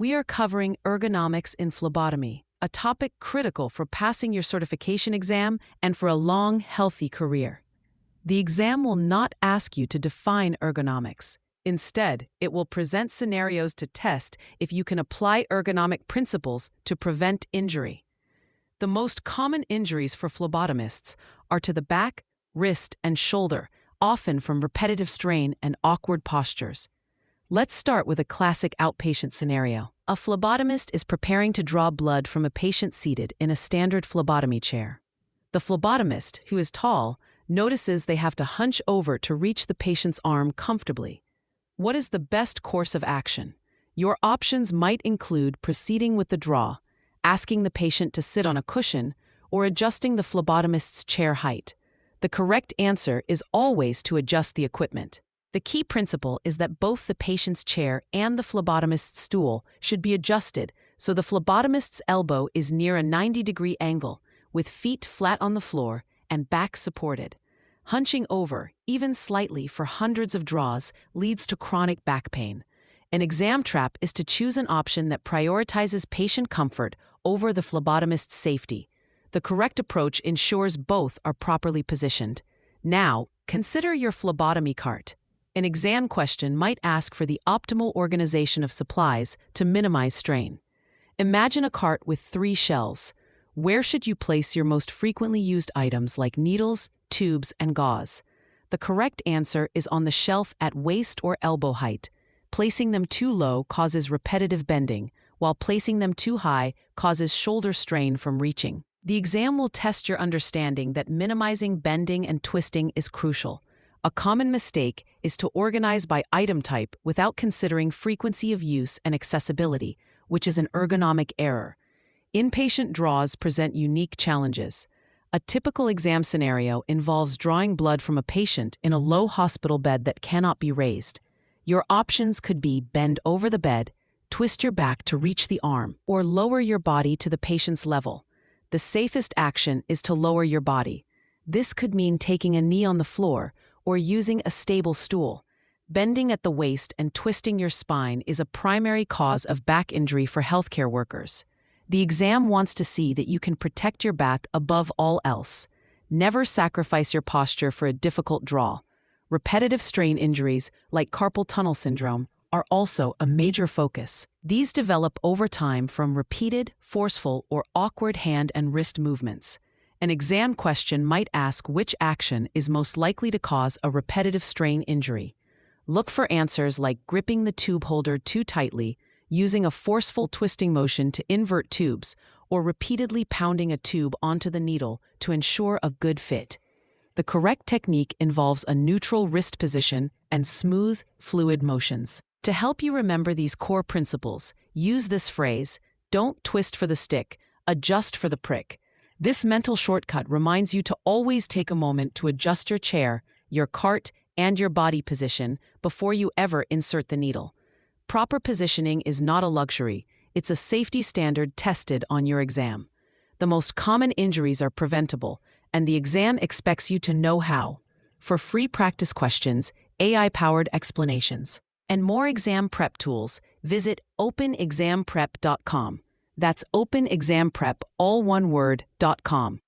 we are covering ergonomics in phlebotomy, a topic critical for passing your certification exam and for a long, healthy career. The exam will not ask you to define ergonomics. Instead, it will present scenarios to test if you can apply ergonomic principles to prevent injury. The most common injuries for phlebotomists are to the back, wrist, and shoulder, often from repetitive strain and awkward postures. Let's start with a classic outpatient scenario. A phlebotomist is preparing to draw blood from a patient seated in a standard phlebotomy chair. The phlebotomist, who is tall, notices they have to hunch over to reach the patient's arm comfortably. What is the best course of action? Your options might include proceeding with the draw, asking the patient to sit on a cushion, or adjusting the phlebotomist's chair height. The correct answer is always to adjust the equipment. The key principle is that both the patient's chair and the phlebotomist's stool should be adjusted so the phlebotomist's elbow is near a 90-degree angle, with feet flat on the floor and back supported. Hunching over, even slightly for hundreds of draws, leads to chronic back pain. An exam trap is to choose an option that prioritizes patient comfort over the phlebotomist's safety. The correct approach ensures both are properly positioned. Now, consider your phlebotomy cart. An exam question might ask for the optimal organization of supplies to minimize strain. Imagine a cart with 3 shelves. Where should you place your most frequently used items like needles, tubes, and gauze? The correct answer is on the shelf at waist or elbow height. Placing them too low causes repetitive bending, while placing them too high causes shoulder strain from reaching. The exam will test your understanding that minimizing bending and twisting is crucial. A common mistake is to organize by item type without considering frequency of use and accessibility, which is an ergonomic error. Inpatient draws present unique challenges. A typical exam scenario involves drawing blood from a patient in a low hospital bed that cannot be raised. Your options could be bend over the bed, twist your back to reach the arm, or lower your body to the patient's level. The safest action is to lower your body. This could mean taking a knee on the floor or using a stable stool. Bending at the waist and twisting your spine is a primary cause of back injury for healthcare workers. The exam wants to see that you can protect your back above all else. Never sacrifice your posture for a difficult draw. Repetitive strain injuries, like carpal tunnel syndrome, are also a major focus. These develop over time from repeated, forceful, or awkward hand and wrist movements. An exam question might ask which action is most likely to cause a repetitive strain injury. Look for answers like gripping the tube holder too tightly, using a forceful twisting motion to invert tubes, or repeatedly pounding a tube onto the needle to ensure a good fit. The correct technique involves a neutral wrist position and smooth, fluid motions. To help you remember these core principles, use this phrase: "Don't twist for the stick, adjust for the prick." This mental shortcut reminds you to always take a moment to adjust your chair, your cart, and your body position before you ever insert the needle. Proper positioning is not a luxury, it's a safety standard tested on your exam. The most common injuries are preventable, and the exam expects you to know how. For free practice questions, AI-powered explanations, and more exam prep tools, visit openexamprep.com. That's openexamprep, all one word, .com.